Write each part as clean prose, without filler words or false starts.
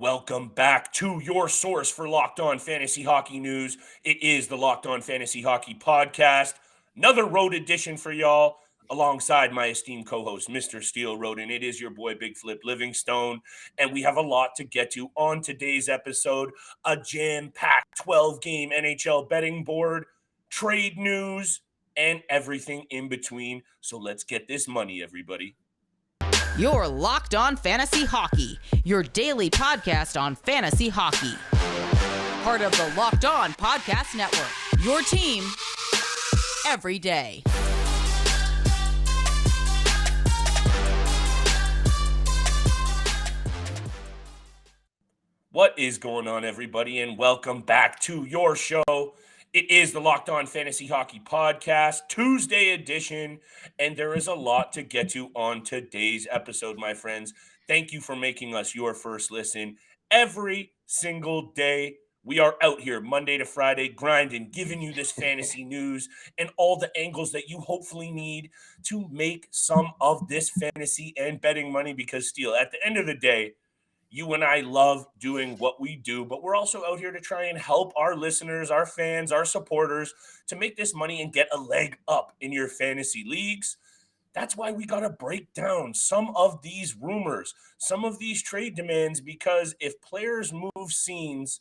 Welcome back to your source for Locked On Fantasy Hockey news. It is the Locked On Fantasy Hockey podcast. Another road edition for y'all alongside my esteemed co-host, Mr. Steele Roden. It is your boy, Big Flip Livingstone, and we have a lot to get to on today's episode. A jam-packed 12-game NHL betting board, trade news, and everything in between. So let's get this money, everybody. You're Locked On Fantasy Hockey, your daily podcast on fantasy hockey. Part of the Locked On Podcast Network, your team every day. What is going on, everybody, and welcome back to your show. It is the Locked On Fantasy Hockey Podcast, Tuesday edition, and there is a lot to get to on today's episode, my friends. Thank you for making us your first listen every single day. We are out here Monday to Friday grinding, giving you this fantasy news and all the angles that you hopefully need to make some of this fantasy and betting money because, Steele, at the end of the day, you and I love doing what we do, but we're also out here to try and help our listeners, our fans, our supporters to make this money and get a leg up in your fantasy leagues. That's why we got to break down some of these rumors, some of these trade demands, because if players move scenes,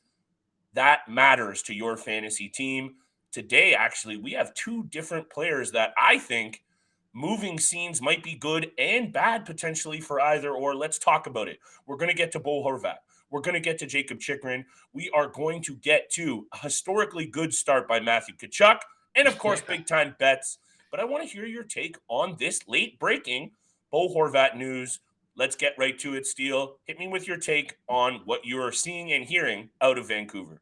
that matters to your fantasy team. Today, actually, we have two different players that I think moving scenes might be good and bad potentially for either or. Let's talk about it. We're going to get to Bo Horvat. We're going to get to Jakob Chychrun. We are going to get to a historically good start by Matthew Tkachuk and, of course, big-time bets. But I want to hear your take on this late-breaking Bo Horvat news. Let's get right to it, Steele. Hit me with your take on what you are seeing and hearing out of Vancouver.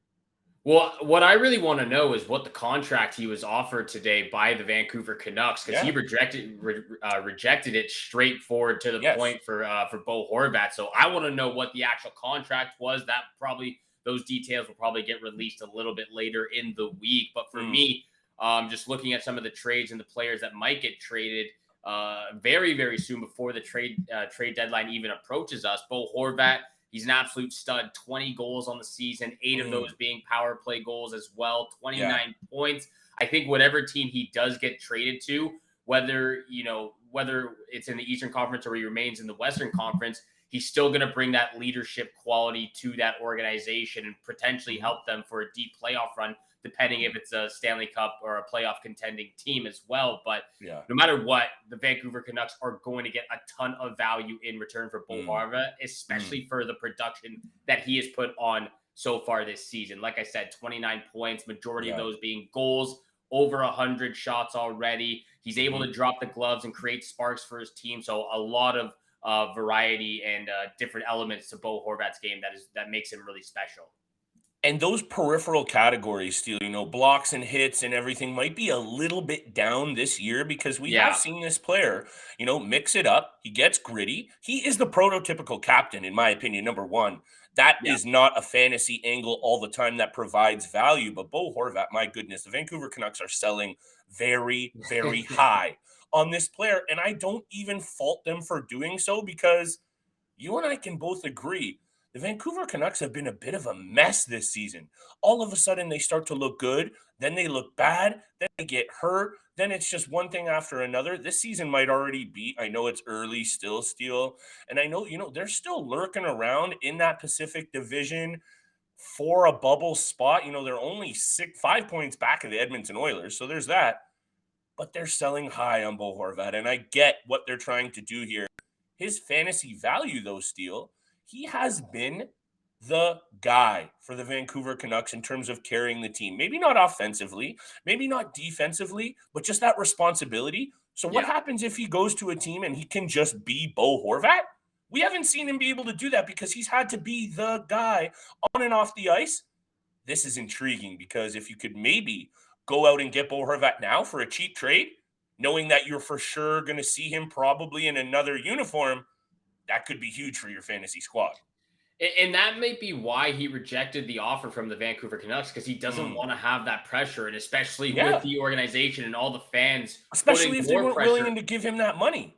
Well, what I really want to know is what the contract he was offered today by the Vancouver Canucks, because he rejected it straightforward to the point for Bo Horvat. So I want to know what the actual contract was. That probably those details will probably get released a little bit later in the week. But for me, just looking at some of the trades and the players that might get traded very, very soon before the trade deadline even approaches us, Bo Horvat. He's an absolute stud, 20 goals on the season, 8 of those being power play goals as well, 29 points. I think whatever team he does get traded to, whether it's in the Eastern Conference or he remains in the Western Conference, he's still going to bring that leadership quality to that organization and potentially help them for a deep playoff run, depending if it's a Stanley Cup or a playoff contending team as well. But no matter what, the Vancouver Canucks are going to get a ton of value in return for Bo Horvat, especially for the production that he has put on so far this season. Like I said, 29 points, majority of those being goals, over 100 shots already. He's able to drop the gloves and create sparks for his team. So a lot of variety and different elements to Bo Horvat's game that makes him really special. And those peripheral categories, Steele, blocks and hits and everything might be a little bit down this year because we have seen this player, mix it up. He gets gritty. He is the prototypical captain, in my opinion, number one. That is not a fantasy angle all the time that provides value. But Bo Horvat, my goodness, the Vancouver Canucks are selling very, very high on this player. And I don't even fault them for doing so because you and I can both agree the Vancouver Canucks have been a bit of a mess this season. All of a sudden, they start to look good. Then they look bad. Then they get hurt. Then it's just one thing after another. This season might already be, I know it's early still, Steele. And I know, they're still lurking around in that Pacific Division for a bubble spot. They're only 5 points back of the Edmonton Oilers. So there's that. But they're selling high on Bo Horvat. And I get what they're trying to do here. His fantasy value, though, Steele, he has been the guy for the Vancouver Canucks in terms of carrying the team. Maybe not offensively, maybe not defensively, but just that responsibility. So what happens if he goes to a team and he can just be Bo Horvat? We haven't seen him be able to do that because he's had to be the guy on and off the ice. This is intriguing because if you could maybe go out and get Bo Horvat now for a cheap trade, knowing that you're for sure going to see him probably in another uniform, that could be huge for your fantasy squad. And that may be why he rejected the offer from the Vancouver Canucks, because he doesn't want to have that pressure, and especially with the organization and all the fans. Especially if they weren't willing to give him that money.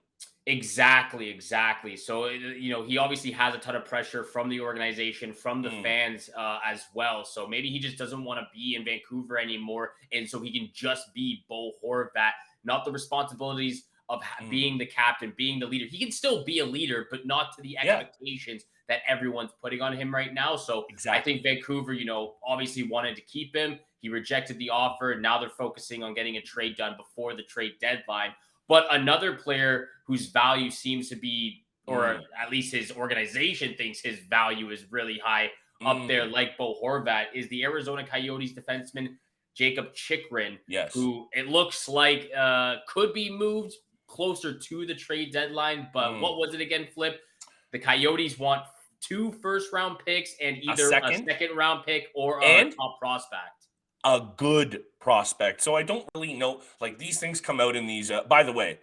Exactly. So, he obviously has a ton of pressure from the organization, from the fans as well. So maybe he just doesn't want to be in Vancouver anymore. And so he can just be Bo Horvat, not the responsibilities of being the captain, being the leader. He can still be a leader, but not to the expectations that everyone's putting on him right now. So I think Vancouver, obviously wanted to keep him. He rejected the offer. Now they're focusing on getting a trade done before the trade deadline. But another player whose value seems to be, or at least his organization thinks his value is really high up there, like Bo Horvat, is the Arizona Coyotes defenseman Jakob Chychrun, who it looks like could be moved closer to the trade deadline. But what was it again, Flip? The Coyotes want 2 first-round picks and either a second-round pick or a top prospect. A good prospect. So I don't really know, like these things come out in these, by the way,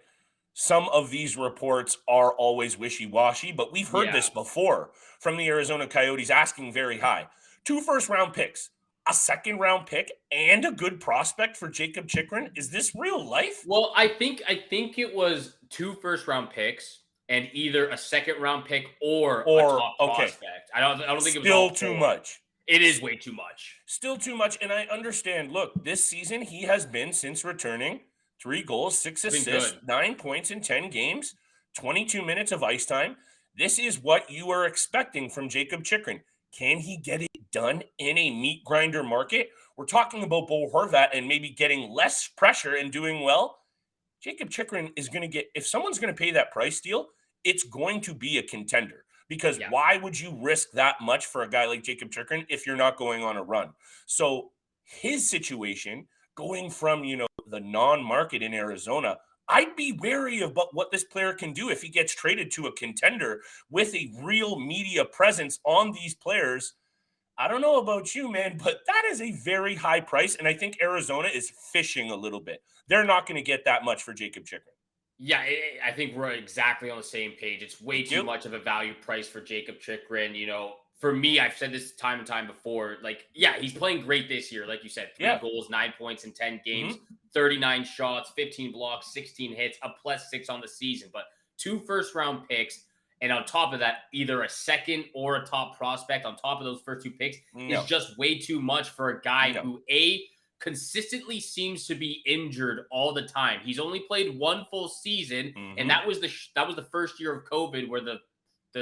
some of these reports are always wishy-washy, but we've heard this before from the Arizona Coyotes asking very high. 2 first-round picks, a second-round pick, and a good prospect for Jakob Chychrun. Is this real life? Well, I think it was 2 first-round picks and either a second-round pick or a top prospect. I don't think it was still too much. It is way too much. Still too much. And I understand. Look, this season he has been, since returning, 3 goals, 6 assists, 9 points in 10 games, 22 minutes of ice time. This is what you are expecting from Jakob Chychrun. Can he get it done in a meat grinder market? We're talking about Bo Horvat and maybe getting less pressure and doing well. Jakob Chychrun is going to get, if someone's going to pay that price deal, it's going to be a contender. Because why would you risk that much for a guy like Jakob Chychrun if you're not going on a run? So his situation, going from, the non-market in Arizona, I'd be wary of what this player can do if he gets traded to a contender with a real media presence on these players. I don't know about you, man, but that is a very high price. And I think Arizona is fishing a little bit. They're not going to get that much for Jakob Chychrun. Yeah, I think we're exactly on the same page. It's way too much of a value price for Jakob Chychrun. For me, I've said this time and time before. He's playing great this year. Like you said, 3 goals, 9 points in 10 games, 39 shots, 15 blocks, 16 hits, a +6 on the season. But 2 first-round picks, and on top of that, either a second or a top prospect on top of those first 2 picks is just way too much for a guy who, consistently seems to be injured all the time. He's only played 1 full season, and that was the first year of COVID where the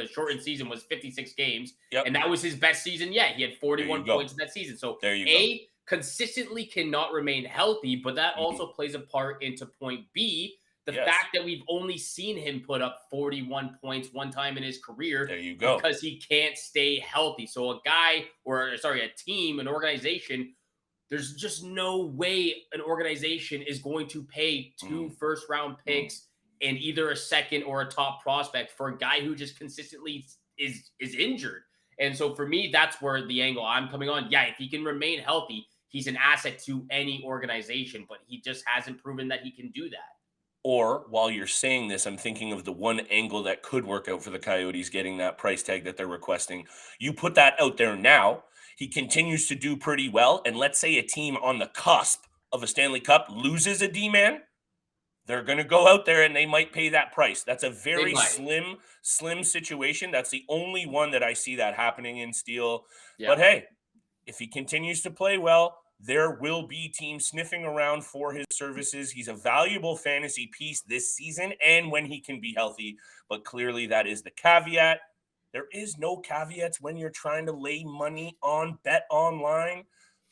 shortened season was 56 games, and that was his best season yet. He had 41 points in that season. So consistently cannot remain healthy, but that also plays a part into point B, the fact that we've only seen him put up 41 points one time in his career because he can't stay healthy. So a team, an organization, there's just no way an organization is going to pay 2 first-round picks and either a second or a top prospect for a guy who just consistently is injured. And so for me, that's where the angle I'm coming on. Yeah, if he can remain healthy, he's an asset to any organization, but he just hasn't proven that he can do that. Or while you're saying this, I'm thinking of the one angle that could work out for the Coyotes getting that price tag that they're requesting. You put that out there now. He continues to do pretty well. And let's say a team on the cusp of a Stanley Cup loses a D-man, they're going to go out there and they might pay that price. That's a very slim situation. That's the only one that I see that happening in Steele. Yeah. But hey, if he continues to play well, there will be teams sniffing around for his services. He's a valuable fantasy piece this season and when he can be healthy. But clearly that is the caveat. There is no caveats when you're trying to lay money on BetOnline,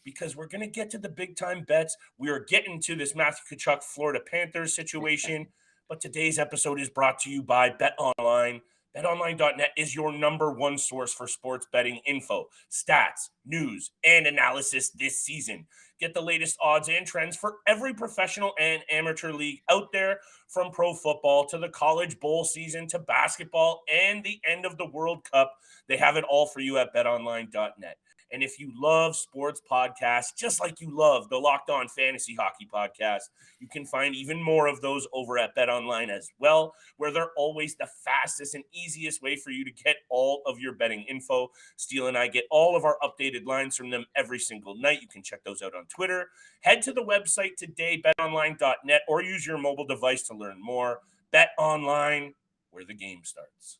because we're going to get to the big-time bets. We are getting to this Matthew Tkachuk Florida Panthers situation, but today's episode is brought to you by BetOnline. BetOnline.net is your #1 source for sports betting info, stats, news, and analysis this season. Get the latest odds and trends for every professional and amateur league out there, from pro football to the college bowl season to basketball and the end of the World Cup. They have it all for you at BetOnline.net. And if you love sports podcasts, just like you love the Locked On Fantasy Hockey podcast, you can find even more of those over at BetOnline as well, where they're always the fastest and easiest way for you to get all of your betting info. Steele and I get all of our updated lines from them every single night. You can check those out on Twitter. Head to the website today, betonline.net, or use your mobile device to learn more. BetOnline, where the game starts.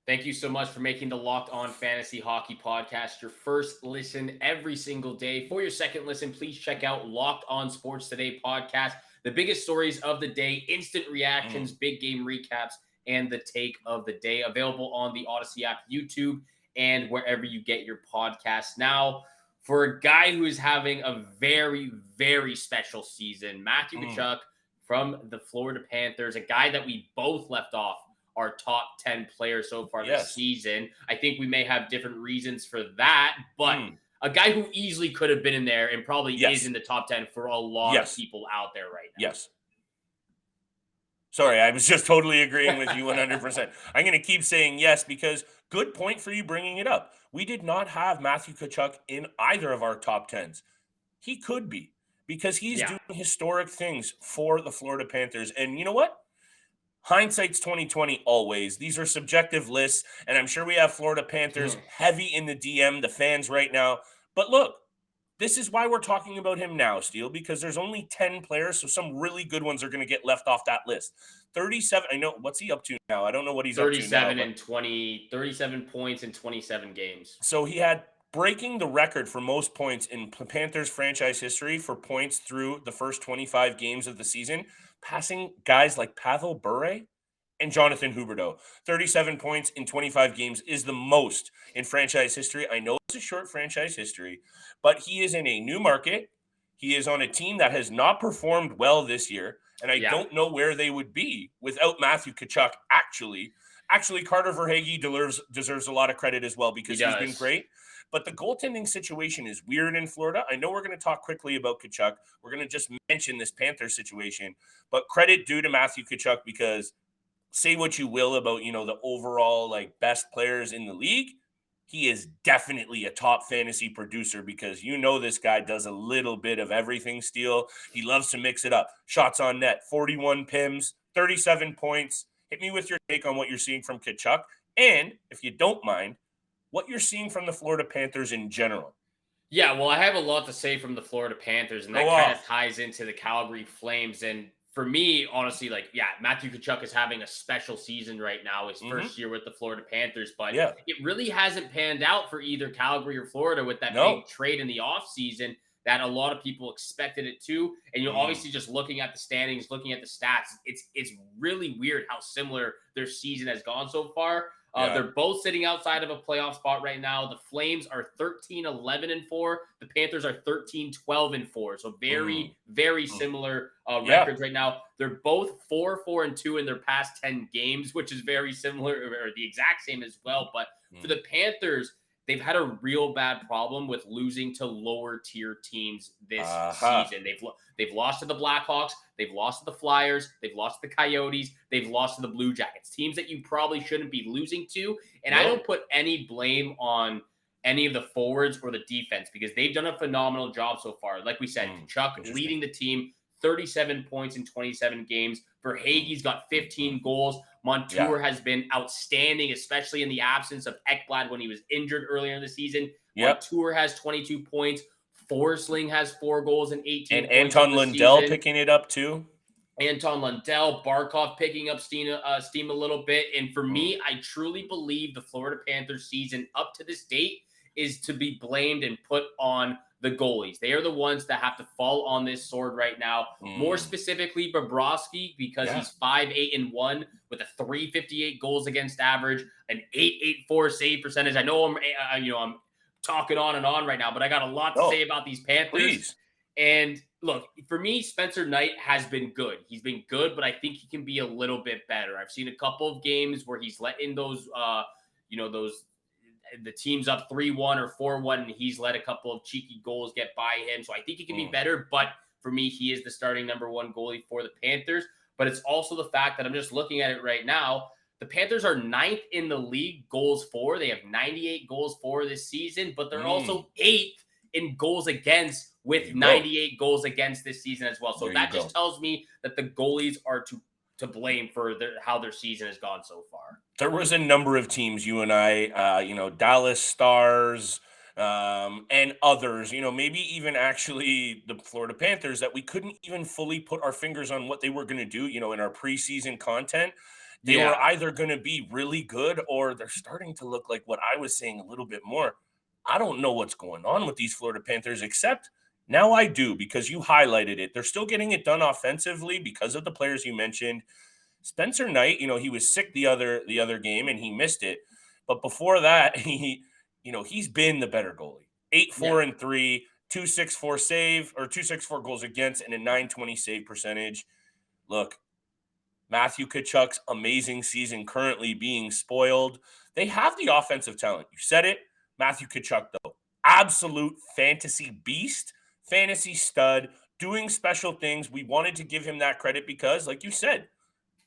Thank you so much for making the Locked On Fantasy Hockey Podcast your first listen every single day. For your second listen, please check out Locked On Sports Today podcast. The biggest stories of the day, instant reactions, big game recaps, and the take of the day. Available on the Odyssey app, YouTube, and wherever you get your podcasts. Now, for a guy who is having a very, very special season, Matthew Tkachuk from the Florida Panthers, a guy that we both left off our top 10 players so far this season. I think we may have different reasons for that, but a guy who easily could have been in there and probably is in the top 10 for a lot of people out there right now. Yes. Sorry, I was just totally agreeing with you 100%. I'm going to keep saying yes because good point for you bringing it up. We did not have Matthew Tkachuk in either of our top 10s. He could be because he's doing historic things for the Florida Panthers. And you know what? Hindsight's 2020 always. These are subjective lists, and I'm sure we have Florida Panthers heavy in the DM, the fans right now. But look, this is why we're talking about him now, Steele, because there's only 10 players, so some really good ones are going to get left off that list. 37, I know, what's he up to now? I don't know what he's up to now. 37 points in 27 games. So he had breaking the record for most points in Panthers franchise history for points through the first 25 games of the season, passing guys like Pavel Bure and Jonathan Huberdeau. 37 points in 25 games is the most in franchise history. I know it's a short franchise history, but he is in a new market. He is on a team that has not performed well this year, and I don't know where they would be without Matthew Tkachuk, actually. Actually, Carter Verhaeghe deserves a lot of credit as well because he's been great. But the goaltending situation is weird in Florida. I know we're going to talk quickly about Tkachuk. We're going to just mention this Panther situation. But credit due to Matthew Tkachuk because say what you will about, the overall best players in the league. He is definitely a top fantasy producer because this guy does a little bit of everything, Steele. He loves to mix it up. Shots on net, 41 PIMs, 37 points. Hit me with your take on what you're seeing from Tkachuk. And if you don't mind, what you're seeing from the Florida Panthers in general. Yeah, well, I have a lot to say from the Florida Panthers, and that kind of ties into the Calgary Flames. And for me, honestly, Matthew Tkachuk is having a special season right now, his first year with the Florida Panthers, but it really hasn't panned out for either Calgary or Florida with that big trade in the offseason that a lot of people expected it to. And obviously just looking at the standings, looking at the stats, it's really weird how similar their season has gone so far. They're both sitting outside of a playoff spot right now. The Flames are 13-11-4. The Panthers are 13-12-4. So very, very similar records right now. They're both 4-4-2 in their past 10 games, which is very similar or the exact same as well. But for the Panthers, they've had a real bad problem with losing to lower tier teams this season. They've lost to the Blackhawks, they've lost to the Flyers, they've lost to the Coyotes, they've lost to the Blue Jackets, teams that you probably shouldn't be losing to. And I don't put any blame on any of the forwards or the defense because they've done a phenomenal job so far. Like we said, Tkachuk leading the team, 37 points in 27 games. Verhaeghe's got 15 goals. Montour has been outstanding, especially in the absence of Ekblad when he was injured earlier in the season. Montour has 22 points. Forsling has 4 goals and 18 and points. Anton Lundell picking it up too. Anton Lundell, Barkov picking up steam a little bit. And for me, I truly believe the Florida Panthers season up to this date is to be blamed and put on the goalies. They are the ones that have to fall on this sword right now. More specifically, Bobrovsky, because he's 5-8-1 with a .358 goals against average, an .884 save percentage. I know I'm talking on and on right now, but I got a lot to say about these Panthers. Please. And look, for me, Spencer Knight has been good. He's been good, but I think he can be a little bit better. I've seen a couple of games where he's let in those the team's up 3-1 or 4-1, and he's let a couple of cheeky goals get by him. So I think he can be better, but for me, he is the starting number 1 goalie for the Panthers. But it's also the fact that I'm just looking at it right now. The Panthers are 9th in the league goals for. They have 98 goals for this season, but they're also 8th in goals against with 98 goals against this season as well. So that just tells me that the goalies are to blame for how their season has gone so far. There was a number of teams, you and I, Dallas Stars and others, maybe even actually the Florida Panthers that we couldn't even fully put our fingers on what they were going to do, in our preseason content. They were either going to be really good or they're starting to look like what I was saying a little bit more. I don't know what's going on with these Florida Panthers, except now I do, because you highlighted it. They're still getting it done offensively because of the players you mentioned. Spencer Knight, he was sick the other game and he missed it. But before that, he's been the better goalie. 8-4-3, 2.64 save or 2.64 goals against and a 920 save percentage. Look, Matthew Tkachuk's amazing season currently being spoiled. They have the offensive talent. You said it. Matthew Tkachuk, though, absolute fantasy beast, fantasy stud, doing special things. We wanted to give him that credit because, like you said,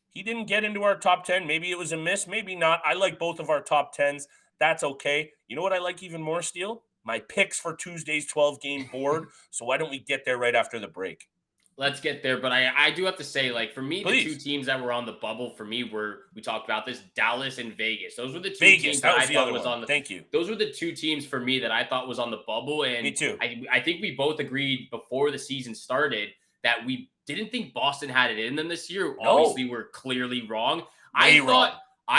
he didn't get into our top 10. Maybe it was a miss, maybe not. I like both of our top 10s. That's okay. You know what I like even more, Steele? My picks for Tuesday's 12-game board. So why don't we get there right after the break? Let's get there. But I do have to say, like, for me, the two teams that were on the bubble for me we talked about this, Dallas and Vegas. Those were the two teams that I thought was on the. Thank you. Those were the two teams for me that I thought was on the bubble. And me too. I think we both agreed before the season started that we didn't think Boston had it in them this year. No. Obviously, we're clearly wrong. I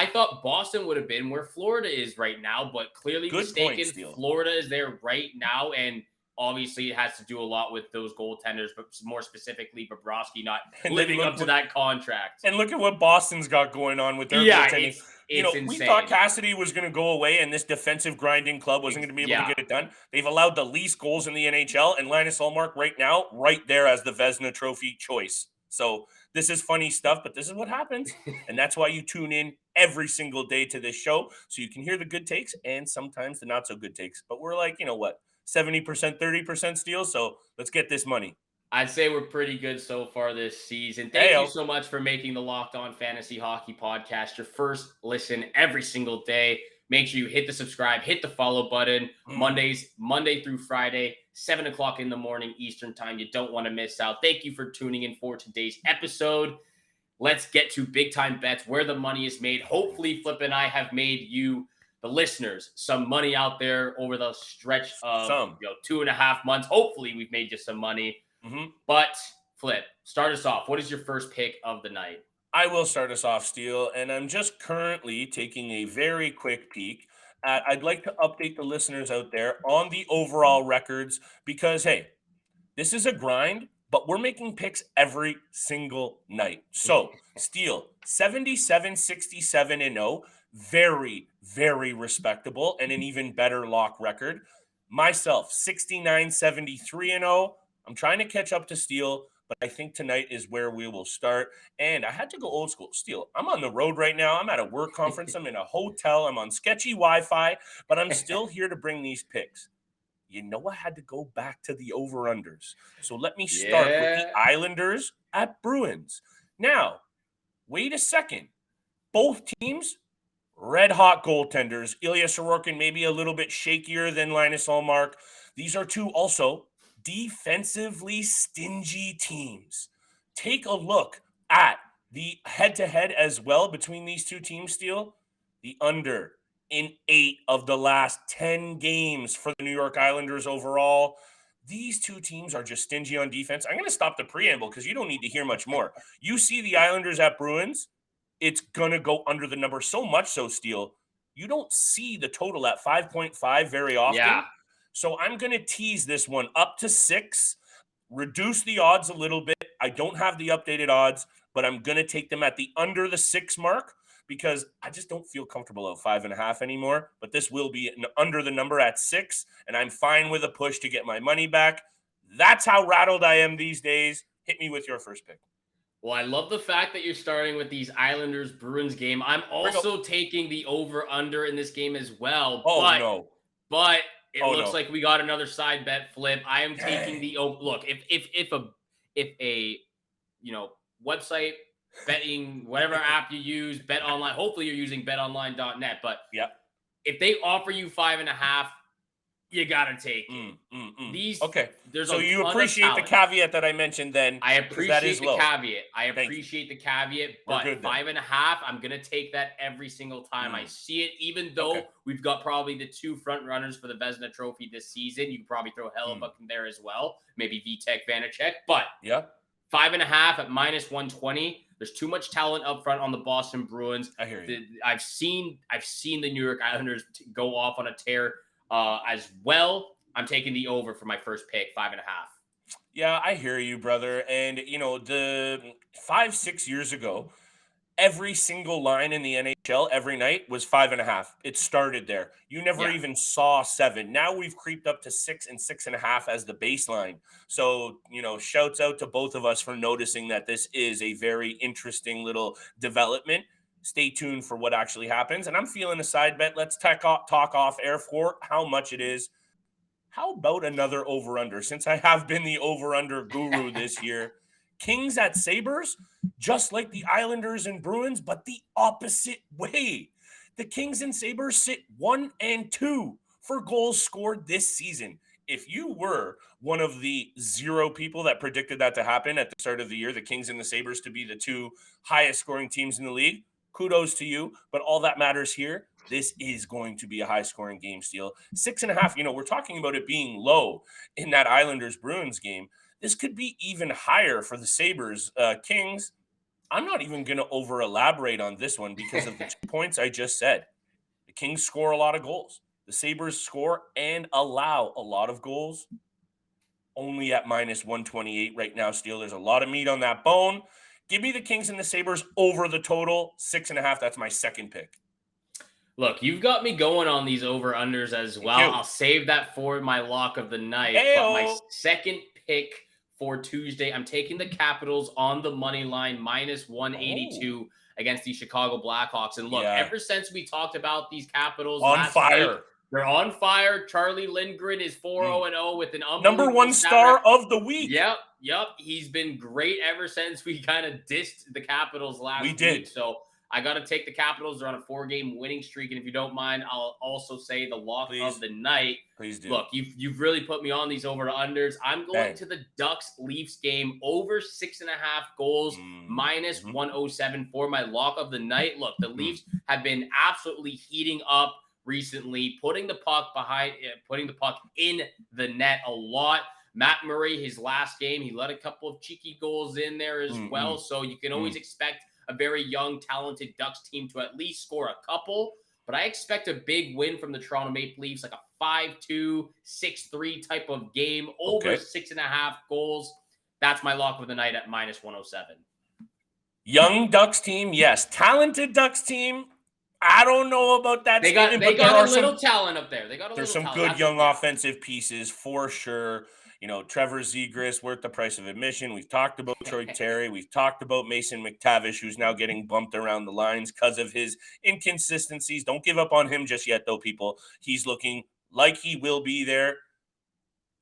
thought Boston would have been where Florida is right now, but clearly mistaken. Florida is there right now, and obviously it has to do a lot with those goaltenders, but more specifically Bobrovsky not living up to that contract. And look at what Boston's got going on with their goaltending. It's insane. We thought Cassidy was going to go away and this defensive grinding club wasn't going to be able to get it done. They've allowed the least goals in the NHL, and Linus Ullmark right now, right there as the Vezina Trophy choice. So this is funny stuff, but this is what happens. And that's why you tune in every single day to this show, so you can hear the good takes and sometimes the not so good takes. But we're like, 70%, 30% Steele. So let's get this money. I'd say we're pretty good so far this season. Thank you so much for making the Locked On Fantasy Hockey Podcast your first listen every single day. Make sure you hit the subscribe, hit the follow button. Monday through Friday, 7 o'clock in the morning Eastern time. You don't want to miss out. Thank you for tuning in for today's episode. Let's get to big time bets where the money is made. Hopefully, Flip and I have made you, the listeners, some money out there over the stretch of 2.5 months. Hopefully, we've made you some money. But Flip, start us off. What is your first pick of the night? I will start us off, Steele, and I'm just currently taking a very quick peek at, I'd like to update the listeners out there on the overall records because, hey, this is a grind, but we're making picks every single night. So, Steele, 77-67-0, very, very respectable, and an even better lock record. Myself, 69-73-0. I'm trying to catch up to Steele, but I think tonight is where we will start. And I had to go old school. Steele, I'm on the road right now. I'm at a work conference. I'm in a hotel. I'm on sketchy Wi-Fi, but I'm still here to bring these picks. I had to go back to the over-unders. So let me start with the Islanders at Bruins. Now, wait a second. Both teams, red-hot goaltenders. Ilya Sorokin maybe a little bit shakier than Linus Ullmark. These are two also defensively stingy teams. Take a look at the head-to-head as well between these two teams, Steele. The under in 8 of the last 10 games for the New York Islanders overall. These two teams are just stingy on defense. I'm going to stop the preamble because you don't need to hear much more. You see the Islanders at Bruins, it's going to go under the number so much so, Steele, you don't see the total at 5.5 very often. Yeah. So I'm going to tease this one up to 6, reduce the odds a little bit. I don't have the updated odds, but I'm going to take them at the under the 6 mark because I just don't feel comfortable at 5.5 anymore. But this will be under the number at 6, and I'm fine with a push to get my money back. That's how rattled I am these days. Hit me with your first pick. Well, I love the fact that you're starting with these Islanders-Bruins game. I'm also taking the over-under in this game as well. But it looks like we got another side bet, Flip. I am taking the look. If a website betting, whatever app you use, BetOnline. Hopefully you're using BetOnline.net. But if they offer you 5.5, you gotta take it. These okay. So you appreciate the caveat that I mentioned. Then I appreciate the caveat. But 5.5, I'm gonna take that every single time I see it. Even though we've got probably the 2 front runners for the Vezina Trophy this season, you can probably throw Hellebuck in there as well. Maybe Vitek Vanacek, but 5.5 at -120. There's too much talent up front on the Boston Bruins. I hear you. I've seen the New York Islanders go off on a tear as well. I'm taking the over for my first pick, 5.5. Yeah, I hear you, brother. And, the 5-6 years ago, every single line in the NHL every night was 5.5. It started there. You never even saw 7. Now we've creeped up to 6 and 6.5 as the baseline. So, shouts out to both of us for noticing that this is a very interesting little development. Stay tuned for what actually happens. And I'm feeling a side bet. Let's talk off air for how much it is. How about another over-under? Since I have been the over-under guru this year, Kings at Sabres, just like the Islanders and Bruins, but the opposite way. The Kings and Sabres sit 1 and 2 for goals scored this season. If you were one of the 0 people that predicted that to happen at the start of the year, the Kings and the Sabres to be the 2 highest scoring teams in the league, kudos to you. But all that matters here, this is going to be a high-scoring game, Steele. 6.5, we're talking about it being low in that Islanders-Bruins game. This could be even higher for the Sabres. Kings, I'm not even going to over-elaborate on this one because of the 2 points I just said. The Kings score a lot of goals. The Sabres score and allow a lot of goals. Only at -128 right now, Steele. There's a lot of meat on that bone. Give me the Kings and the Sabres over the total, 6.5. That's my second pick. Look, you've got me going on these over-unders as well. I'll save that for my lock of the night. But my second pick for Tuesday, I'm taking the Capitals on the money line, -182 against the Chicago Blackhawks. And look, ever since we talked about these Capitals on fire. Week, they're on fire. Charlie Lindgren is 4-0-0 with an unbelievable number 1 star of the week. Yep. He's been great ever since we kind of dissed the Capitals last week. So I got to take the Capitals. They're on a 4-game winning streak. And if you don't mind, I'll also say the lock of the night. Please do. Look, you've really put me on these over to unders. I'm going to the Ducks-Leafs game over 6.5 goals, -107 for my lock of the night. Look, the Leafs have been absolutely heating up recently, putting the puck in the net a lot. Matt Murray, his last game, he let a couple of cheeky goals in there as well. So you can always expect a very young, talented Ducks team to at least score a couple. But I expect a big win from the Toronto Maple Leafs, like a 5-2, 6-3 type of game, over 6.5 goals. That's my lock of the night at -107. Young Ducks team, yes. Talented Ducks team, I don't know about that. They got a little talent up there. There's some good young offensive pieces for sure. Trevor Zegras worth the price of admission. We've talked about Troy Terry. We've talked about Mason McTavish, who's now getting bumped around the lines because of his inconsistencies. Don't give up on him just yet, though, people. He's looking like he will be there.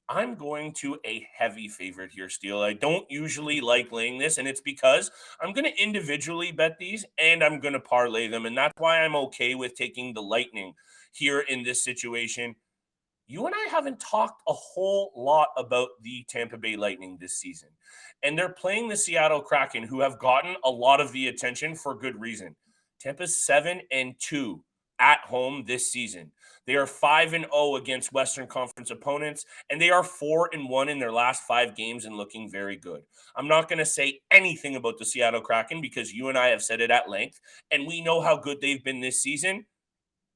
I'm going to a heavy favorite here, Steele. I don't usually like laying this, and it's because I'm going to individually bet these, and I'm going to parlay them, and that's why I'm okay with taking the Lightning here in this situation. You and I haven't talked a whole lot about the Tampa Bay Lightning this season, and they're playing the Seattle Kraken, who have gotten a lot of the attention for good reason. Tampa's 7-2 at home this season. They are 5-0 against Western Conference opponents, and they are 4-1 in their last 5 games and looking very good. I'm not going to say anything about the Seattle Kraken because you and I have said it at length, and we know how good they've been this season.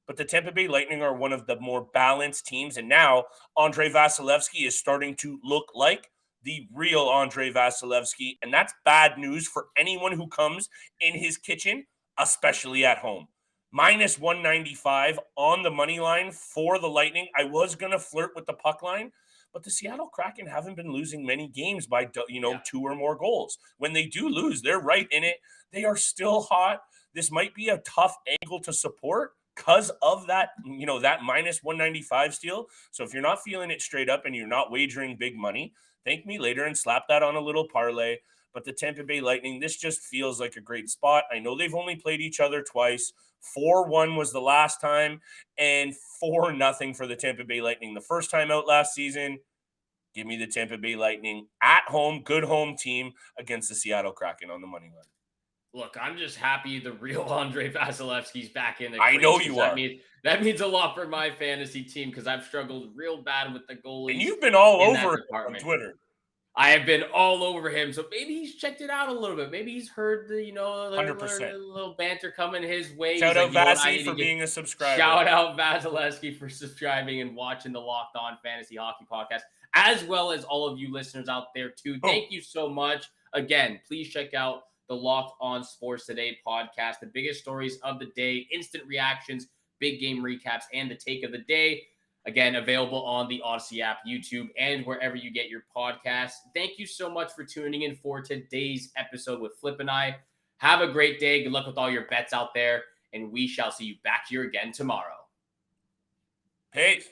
But the Tampa Bay Lightning are one of the more balanced teams, and now Andrei Vasilevskiy is starting to look like the real Andrei Vasilevskiy, and that's bad news for anyone who comes in his kitchen, especially at home. -195 on the money line for the Lightning. I was going to flirt with the puck line, but the Seattle Kraken haven't been losing many games by 2 or more goals. When they do lose, they're right in it. They are still hot. This might be a tough angle to support because of that, that -195 Steele. So if you're not feeling it straight up and you're not wagering big money, thank me later and slap that on a little parlay. But the Tampa Bay Lightning, this just feels like a great spot. I know they've only played each other twice. 4-1 was the last time, and 4-0 for the Tampa Bay Lightning the first time out last season. Give me the Tampa Bay Lightning at home, good home team against the Seattle Kraken on the money line. Look, I'm just happy the real Andrei Vasilevskiy's back in the I know you are. That means a lot for my fantasy team because I've struggled real bad with the goalies. And you've been all over it on Twitter. I have been all over him, so maybe he's checked it out a little bit. Maybe he's heard the 100%. little banter coming his way. Shout he's out like, Vasi for being a subscriber. Shout out Vasilevsky for subscribing and watching the Locked On Fantasy Hockey Podcast, as well as all of you listeners out there too. Thank you so much. Again, please check out the Locked On Sports Today podcast, the biggest stories of the day, instant reactions, big game recaps, and the take of the day. Again, available on the Odyssey app, YouTube, and wherever you get your podcasts. Thank you so much for tuning in for today's episode with Flip and I. Have a great day. Good luck with all your bets out there, and we shall see you back here again tomorrow. Peace.